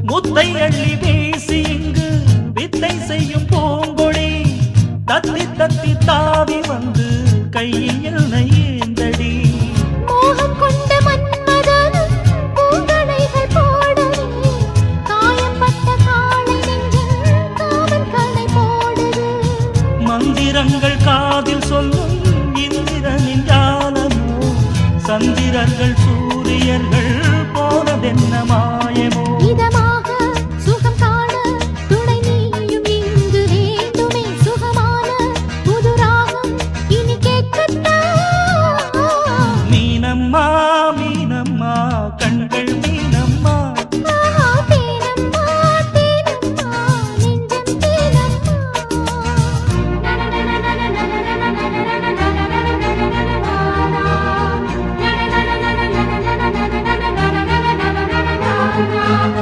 முத்தை அள்ளி வீசி இங்கு வித்தை செய்யும் பூங்கொடி தத்தி தத்தி தாவி வந்து கையில் என்னை ஏந்தடி மோகம் கொண்ட மன்மதனும் பூங்கணைகள் போடவே காயப்பட்ட காளை நெஞ்சில் காவல் கடை போடுது மந்திரங்கள் காதில் சொல்லும் இந்திரனின் ஜாலமோ சந்திரர்கள் சூரியர்கள் போனதென்ன